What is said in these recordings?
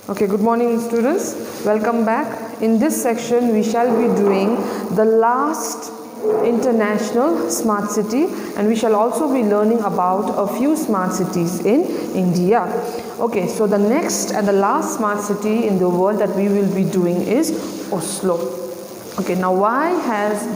Okay, good morning students. Welcome back. In this section we shall be doing the last international smart city, and we shall also be learning about a few smart cities in India. Okay, so the next and the last smart city in the world that we will be doing is Oslo. Okay, now why has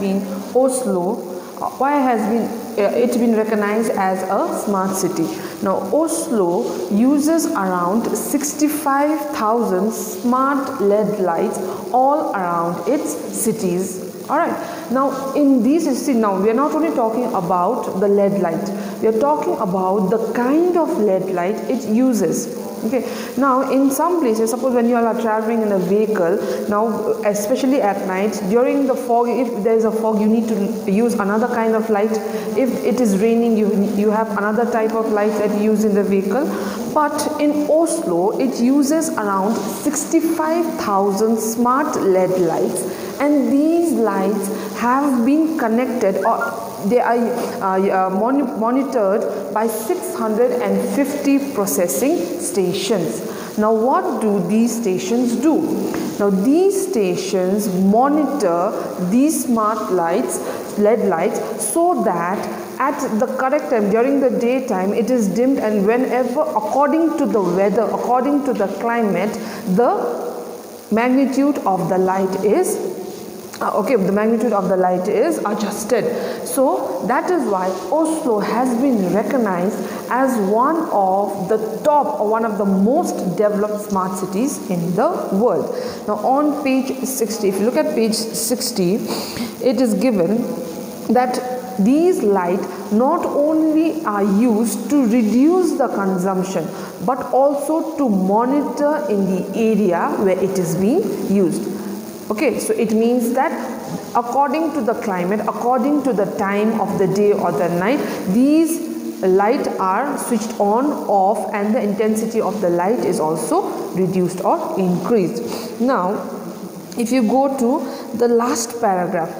it been recognized as a smart city? Now Oslo uses around 65,000 smart LED lights all around its cities. Alright, now in these cities, now we are not only talking about the LED light, we are talking about the kind of LED light it uses. Okay, now in some places, suppose when you are traveling in a vehicle, now especially at night during the fog, if there is a fog, you need to use another kind of light. If it is raining, you have another type of light that you use in the vehicle. But in Oslo, it uses around 65,000 smart LED lights, and these lights have been connected, or they are monitored by 650 processing stations. Now what do these stations do? Now these stations monitor these smart lights, LED lights, so that at the correct time during the daytime it is dimmed, and whenever, according to the weather, according to the climate, the magnitude of the light is the magnitude of the light is adjusted. So that is why Oslo has been recognized as one of the top, or one of the most developed smart cities in the world. Now on page 60, if you look at page 60, it is given that these lights not only are used to reduce the consumption, but also to monitor in the area where it is being used. Okay, so it means that according to the climate, according to the time of the day or the night, these lights are switched on, off, and the intensity of the light is also reduced or increased. Now, if you go to the last paragraph,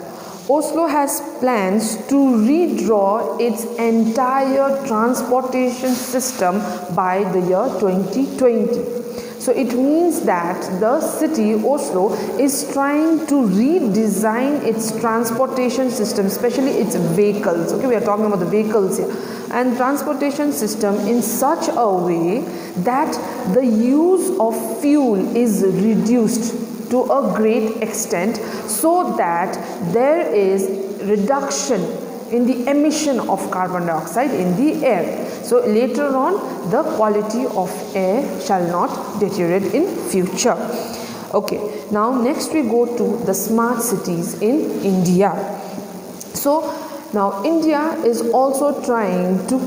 Oslo has plans to redraw its entire transportation system by the year 2020. So it means that the city Oslo is trying to redesign its transportation system, especially its vehicles. Okay, we are talking about the vehicles here, and transportation system in such a way that the use of fuel is reduced to a great extent, so that there is reduction in the emission of carbon dioxide in the air. So later on, the quality of air shall not deteriorate in future. Okay, now next we go to the smart cities in India. So now India is also trying to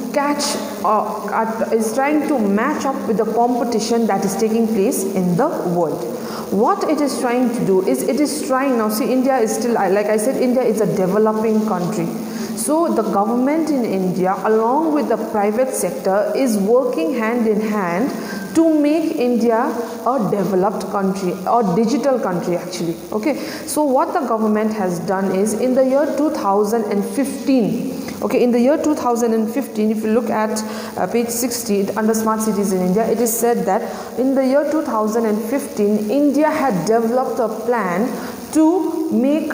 match up with the competition that is taking place in the world. What it is trying to do is, now see, India is still, like I said, India is a developing country. So the government in India, along with the private sector, is working hand in hand to make India a developed country, or digital country actually. Okay, so what the government has done is, in the year 2015, okay, in the year 2015, if you look at page 60 under smart cities in India, it is said that in the year 2015, India had developed a plan to make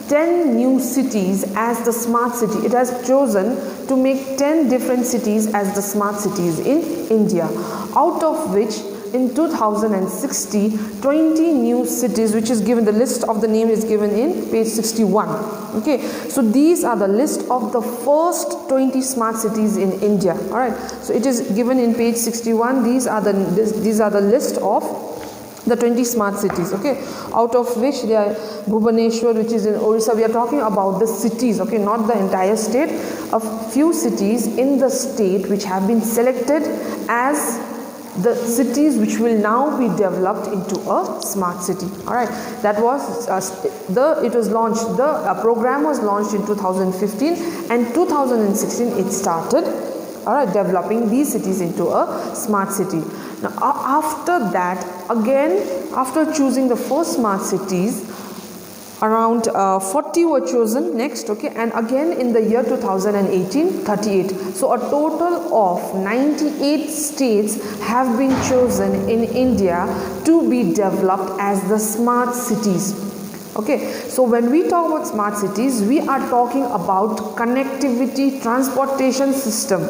10 new cities as the smart city. It has chosen to make 10 different cities as the smart cities in India, out of which in 2060, 20 new cities, which is given, the list of the name is given in page 61. Okay, so these are the list of the first 20 smart cities in India. All right, so it is given in page 61. These are the list of the 20 smart cities, okay, out of which they are Bhubaneswar, which is in Orissa. We are talking about the cities, okay, not the entire state. A few cities in the state which have been selected as the cities which will now be developed into a smart city. All right, that was the program was launched in 2015, and 2016 it started, all right, developing these cities into a smart city. Now after that, again, after choosing the first smart cities, Around 40 were chosen next, okay, and again in the year 2018, 38. So a total of 98 states have been chosen in India to be developed as the smart cities. Okay, so when we talk about smart cities, we are talking about connectivity, transportation system,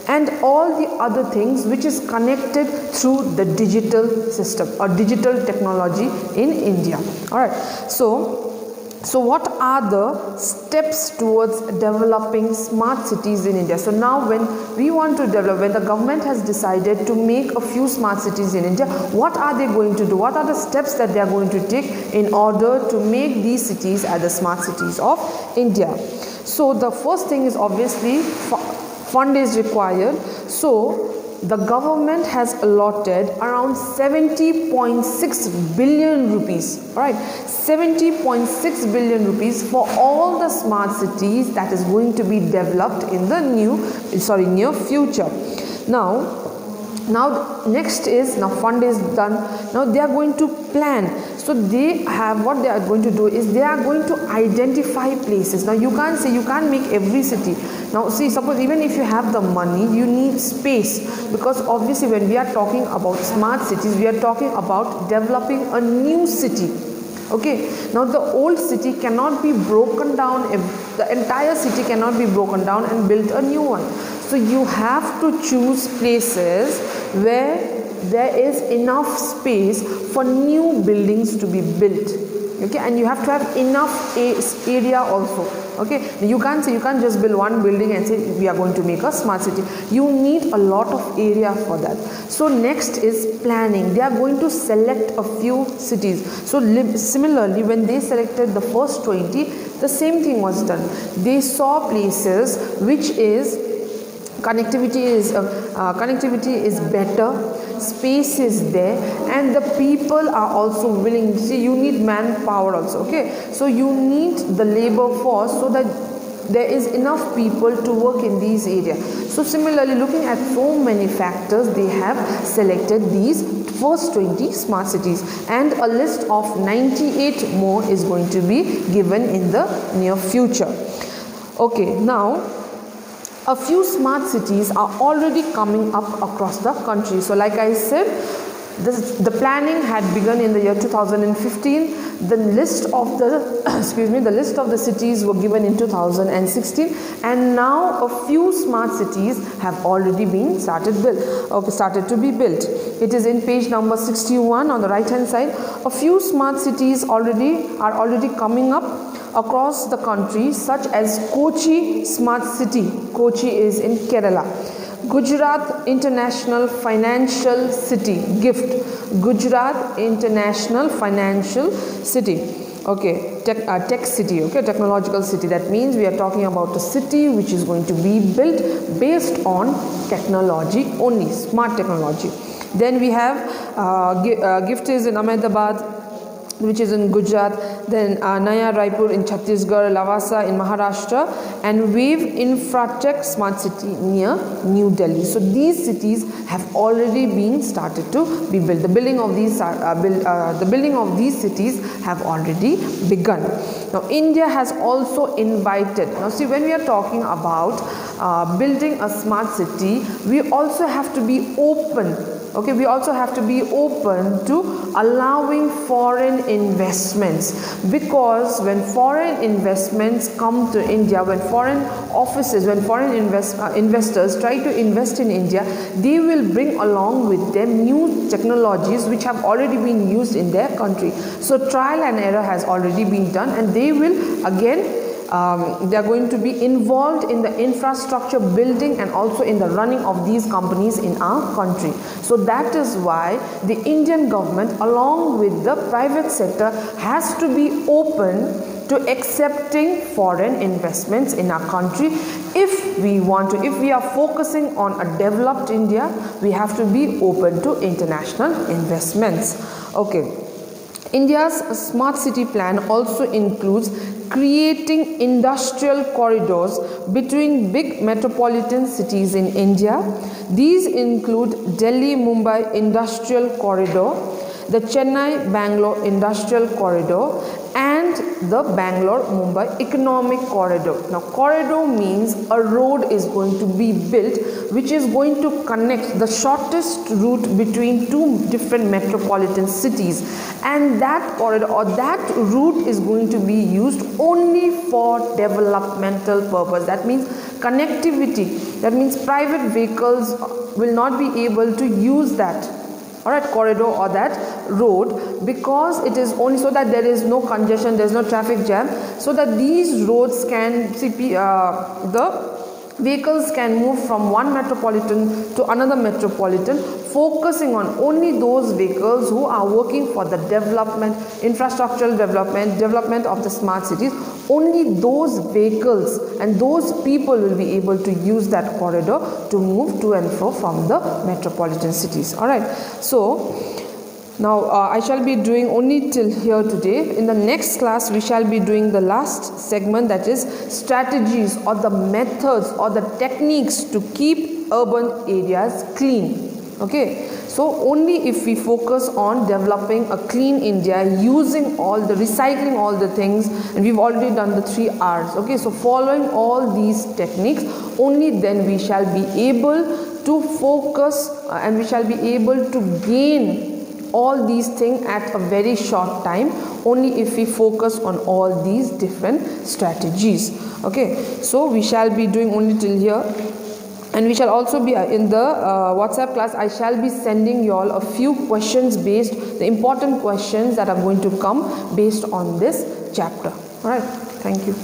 and all the other things which is connected through the digital system or digital technology in India. All right, so what are the steps towards developing smart cities in India? So now when we want to develop, when the government has decided to make a few smart cities in India, what are they going to do? What are the steps that they are going to take in order to make these cities as the smart cities of India? So the first thing is obviously fund is required. So the government has allotted around 70.6 billion rupees, right? 70.6 billion rupees for all the smart cities that is going to be developed in the near future. Now next is, now fund is done, now they are going to plan. So what they are going to do is they are going to identify places. Now you can't say, you can't make every city. Now see, suppose even if you have the money, you need space, because obviously when we are talking about smart cities, we are talking about developing a new city. Okay, now the old city cannot be broken down, the entire city cannot be broken down and built a new one. So you have to choose places where there is enough space for new buildings to be built. Okay, and you have to have enough area also. Okay, you can't just build one building and say we are going to make a smart city. You need a lot of area for that. So next is planning. They are going to select a few cities. So similarly, when they selected the first 20, the same thing was done. They saw places which is connectivity is better, space is there, and the people are also willing. See, you need manpower also. Okay, so you need the labor force so that there is enough people to work in these areas. So similarly, looking at so many factors, they have selected these first 20 smart cities, and a list of 98 more is going to be given in the near future. Okay, now a few smart cities are already coming up across the country. So like I said, the planning had begun in the year 2015. The list of the cities were given in 2016, and now a few smart cities have already been started to be built. It is in page number 61 on the right hand side. A few smart cities are already coming up across the country, such as Kochi Smart City. Kochi is in Kerala. Gujarat International Financial City, GIFT. Gujarat International Financial City. Okay, tech city, okay, technological city. That means we are talking about a city which is going to be built based on technology only, smart technology. Then we have GIFT is in Ahmedabad, which is in Gujarat, then Naya Raipur in Chhattisgarh, Lavasa in Maharashtra, and Wave Infratech Smart City near New Delhi. So these cities have already been started to be built. The building of these cities have already begun. Now India has also invited. Now see, when we are talking about building a smart city, we also have to be open. Okay, we also have to be open to allowing foreign investments, because when foreign investments come to India, when foreign investors try to invest in India, they will bring along with them new technologies which have already been used in their country. So trial and error has already been done, and they will again they are going to be involved in the infrastructure building and also in the running of these companies in our country. So that is why the Indian government, along with the private sector, has to be open to accepting foreign investments in our country. If we are focusing on a developed India, we have to be open to international investments. Okay. India's smart city plan also includes creating industrial corridors between big metropolitan cities in India. These include Delhi-Mumbai Industrial Corridor, the Chennai-Bangalore Industrial Corridor, and the Bangalore-Mumbai Economic Corridor. Now, corridor means a road is going to be built which is going to connect the shortest route between two different metropolitan cities, and that corridor or that route is going to be used only for developmental purpose. That means connectivity. That means private vehicles will not be able to use that, all right, corridor or that road, because it is only so that there is no congestion, there is no traffic jam, so that these roads can the vehicles can move from one metropolitan to another metropolitan, focusing on only those vehicles who are working for the development, infrastructural development of the smart cities. Only those vehicles and those people will be able to use that corridor to move to and fro from the metropolitan cities. All right, so now I shall be doing only till here today. In the next class we shall be doing the last segment, that is strategies or the methods or the techniques to keep urban areas clean. Okay, so only if we focus on developing a clean India, using all the recycling all the things, and we've already done the 3 R's. Okay, so following all these techniques, only then we shall be able to focus and we shall be able to gain all these things at a very short time, only if we focus on all these different strategies. Okay, so we shall be doing only till here, and we shall also be in the WhatsApp class. I shall be sending you all a few questions based, the important questions that are going to come based on this chapter. All right, thank you.